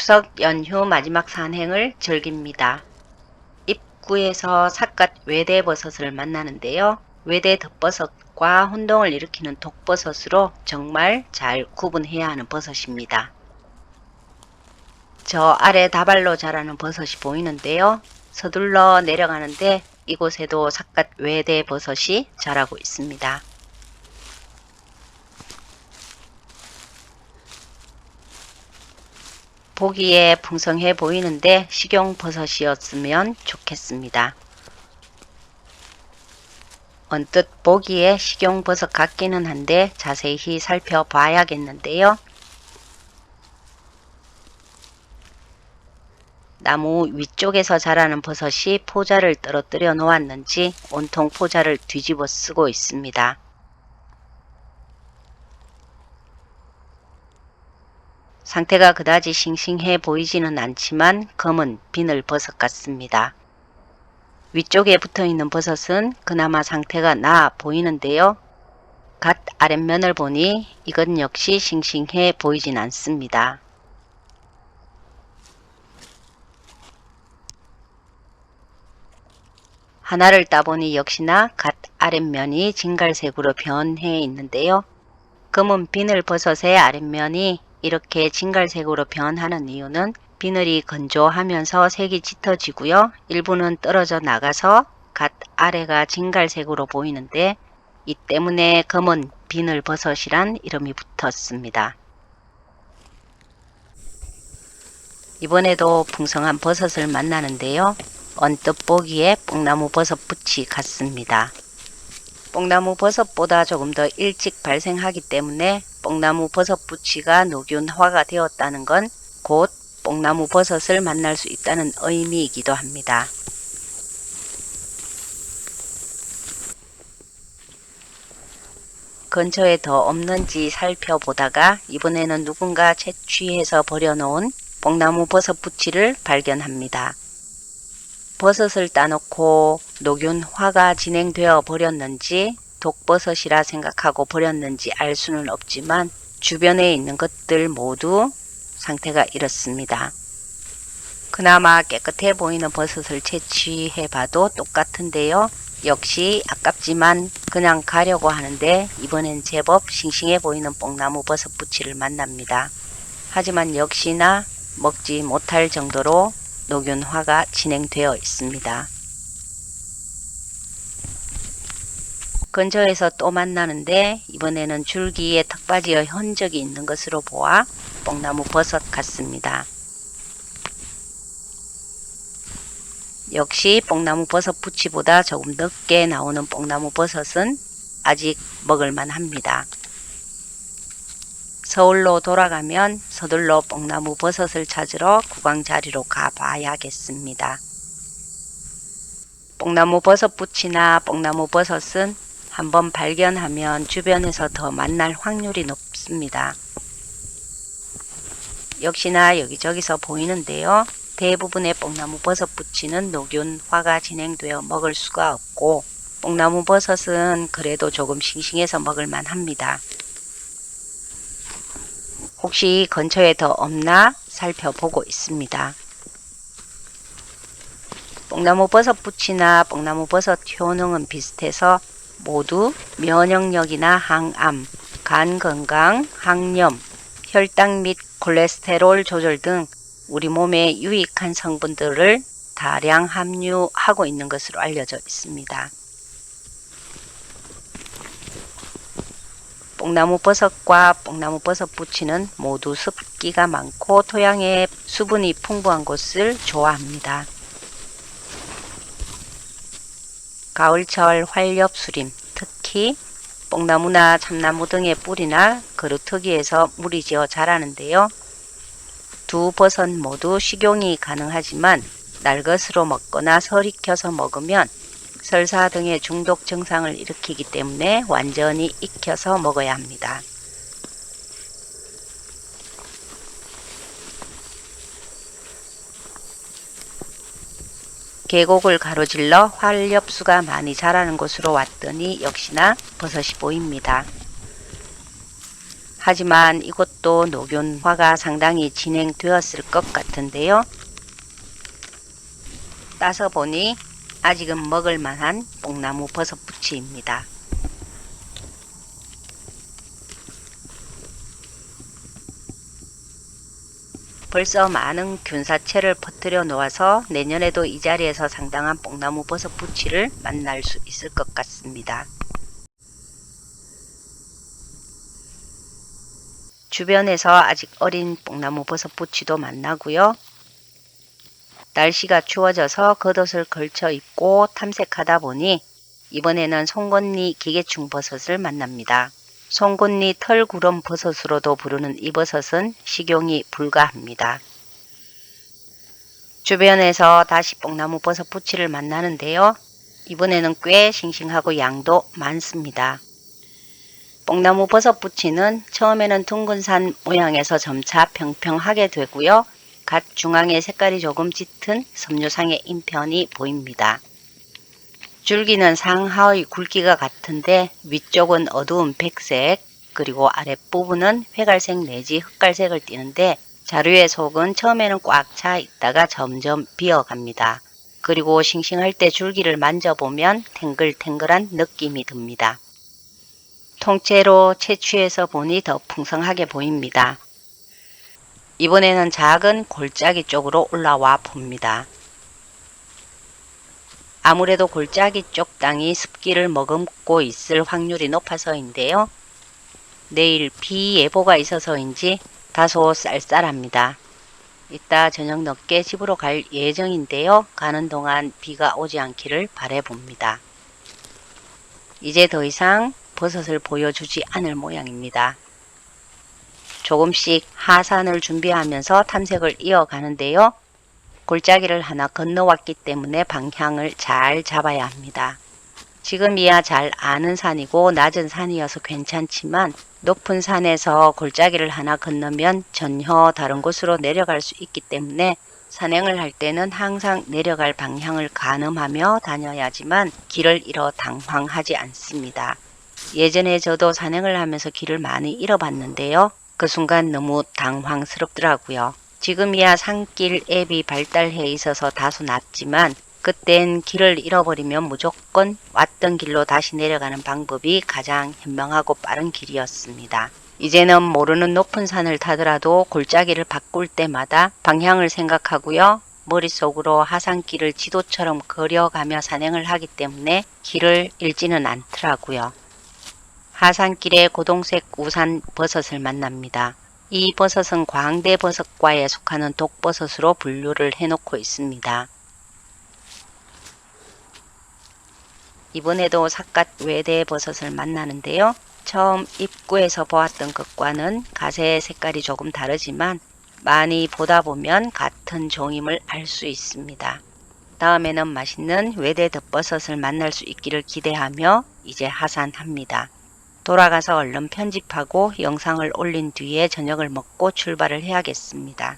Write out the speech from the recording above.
추석 연휴 마지막 산행을 즐깁니다. 입구에서 삿갓 외대버섯을 만나는데요. 외대 덧버섯과 혼동을 일으키는 독버섯으로 정말 잘 구분해야 하는 버섯입니다. 저 아래 다발로 자라는 버섯이 보이는데요. 서둘러 내려가는데 이곳에도 삿갓 외대버섯이 자라고 있습니다. 보기에 풍성해 보이는데 식용버섯이었으면 좋겠습니다. 언뜻 보기에 식용버섯 같기는 한데 자세히 살펴봐야겠는데요. 나무 위쪽에서 자라는 버섯이 포자를 떨어뜨려 놓았는지 온통 포자를 뒤집어 쓰고 있습니다. 상태가 그다지 싱싱해 보이지는 않지만 검은 비늘버섯 같습니다. 위쪽에 붙어있는 버섯은 그나마 상태가 나아 보이는데요. 갓 아랫면을 보니 이건 역시 싱싱해 보이진 않습니다. 하나를 따보니 역시나 갓 아랫면이 진갈색으로 변해 있는데요. 검은 비늘버섯의 아랫면이 이렇게 진갈색으로 변하는 이유는 비늘이 건조하면서 색이 짙어지고요. 일부는 떨어져 나가서 갓 아래가 진갈색으로 보이는데 이 때문에 검은 비늘버섯이란 이름이 붙었습니다. 이번에도 풍성한 버섯을 만나는데요. 언뜻 보기에 뽕나무 버섯 부치 같습니다. 뽕나무 버섯보다 조금 더 일찍 발생하기 때문에 뽕나무 버섯 부치가 녹균화가 되었다는 건 곧 뽕나무 버섯을 만날 수 있다는 의미이기도 합니다. 근처에 더 없는지 살펴보다가 이번에는 누군가 채취해서 버려놓은 뽕나무 버섯 부치를 발견합니다. 버섯을 따놓고 녹균화가 진행되어 버렸는지 독버섯이라 생각하고 버렸는지 알 수는 없지만 주변에 있는 것들 모두 상태가 이렇습니다. 그나마 깨끗해 보이는 버섯을 채취해 봐도 똑같은데요. 역시 아깝지만 그냥 가려고 하는데 이번엔 제법 싱싱해 보이는 뽕나무 버섯 부치를 만납니다. 하지만 역시나 먹지 못할 정도로 녹균화가 진행되어 있습니다. 근처에서 또 만나는데 이번에는 줄기에 턱받이의 흔적이 있는 것으로 보아 뽕나무 버섯 같습니다. 역시 뽕나무 버섯 부치보다 조금 늦게 나오는 뽕나무 버섯은 아직 먹을만 합니다. 서울로 돌아가면 서둘러 뽕나무 버섯을 찾으러 구광자리로 가봐야겠습니다. 뽕나무 버섯 부치나 뽕나무 버섯은 한번 발견하면 주변에서 더 만날 확률이 높습니다. 역시나 여기저기서 보이는데요. 대부분의 뽕나무 버섯 부치는 녹균화가 진행되어 먹을 수가 없고 뽕나무 버섯은 그래도 조금 싱싱해서 먹을만 합니다. 혹시 근처에 더 없나 살펴보고 있습니다. 뽕나무 버섯 부치나 뽕나무 버섯 효능은 비슷해서 모두 면역력이나 항암, 간 건강, 항염, 혈당 및 콜레스테롤 조절 등 우리 몸에 유익한 성분들을 다량 함유하고 있는 것으로 알려져 있습니다. 뽕나무 버섯과 뽕나무 버섯 부치는 모두 습기가 많고 토양에 수분이 풍부한 곳을 좋아합니다. 가을철 활엽수림, 특히 뽕나무나 참나무 등의 뿌리나 그루터기에서 물이 지어 자라는데요. 두 버섯 모두 식용이 가능하지만 날것으로 먹거나 설익혀서 먹으면 설사 등의 중독 증상을 일으키기 때문에 완전히 익혀서 먹어야 합니다. 계곡을 가로질러 활엽수가 많이 자라는 곳으로 왔더니 역시나 버섯이 보입니다. 하지만 이것도 녹균화가 상당히 진행되었을 것 같은데요. 따서 보니 아직은 먹을 만한 뽕나무 버섯부치입니다. 벌써 많은 균사체를 퍼뜨려 놓아서 내년에도 이 자리에서 상당한 뽕나무 버섯부치를 만날 수 있을 것 같습니다. 주변에서 아직 어린 뽕나무 버섯부치도 만나고요. 날씨가 추워져서 겉옷을 걸쳐 입고 탐색하다 보니 이번에는 송곳니 기계충 버섯을 만납니다. 송곳니 털구름 버섯으로도 부르는 이 버섯은 식용이 불가합니다. 주변에서 다시 뽕나무 버섯 부치를 만나는데요. 이번에는 꽤 싱싱하고 양도 많습니다. 뽕나무 버섯 부치는 처음에는 둥근 산 모양에서 점차 평평하게 되고요. 갓 중앙에 색깔이 조금 짙은 섬유상의 인편이 보입니다. 줄기는 상하의 굵기가 같은데 위쪽은 어두운 백색, 그리고 아랫부분은 회갈색 내지 흑갈색을 띠는데 자루의 속은 처음에는 꽉 차 있다가 점점 비어갑니다. 그리고 싱싱할 때 줄기를 만져보면 탱글탱글한 느낌이 듭니다. 통째로 채취해서 보니 더 풍성하게 보입니다. 이번에는 작은 골짜기 쪽으로 올라와 봅니다. 아무래도 골짜기 쪽 땅이 습기를 머금고 있을 확률이 높아서인데요. 내일 비 예보가 있어서인지 다소 쌀쌀합니다. 이따 저녁 늦게 집으로 갈 예정인데요. 가는 동안 비가 오지 않기를 바라봅니다. 이제 더 이상 버섯을 보여주지 않을 모양입니다. 조금씩 하산을 준비하면서 탐색을 이어가는데요. 골짜기를 하나 건너왔기 때문에 방향을 잘 잡아야 합니다. 지금이야 잘 아는 산이고 낮은 산이어서 괜찮지만 높은 산에서 골짜기를 하나 건너면 전혀 다른 곳으로 내려갈 수 있기 때문에 산행을 할 때는 항상 내려갈 방향을 가늠하며 다녀야지만 길을 잃어 당황하지 않습니다. 예전에 저도 산행을 하면서 길을 많이 잃어봤는데요. 그 순간 너무 당황스럽더라고요. 지금이야 산길 앱이 발달해 있어서 다소 낫지만 그땐 길을 잃어버리면 무조건 왔던 길로 다시 내려가는 방법이 가장 현명하고 빠른 길이었습니다. 이제는 모르는 높은 산을 타더라도 골짜기를 바꿀 때마다 방향을 생각하고요. 머릿속으로 하산길을 지도처럼 그려가며 산행을 하기 때문에 길을 잃지는 않더라고요. 하산길에 고동색 우산 버섯을 만납니다. 이 버섯은 광대버섯과에 속하는 독버섯으로 분류를 해놓고 있습니다. 이번에도 삿갓 외대버섯을 만나는데요. 처음 입구에서 보았던 것과는 가세 색깔이 조금 다르지만 많이 보다 보면 같은 종임을 알 수 있습니다. 다음에는 맛있는 외대덮버섯을 만날 수 있기를 기대하며 이제 하산합니다. 돌아가서 얼른 편집하고 영상을 올린 뒤에 저녁을 먹고 출발을 해야겠습니다.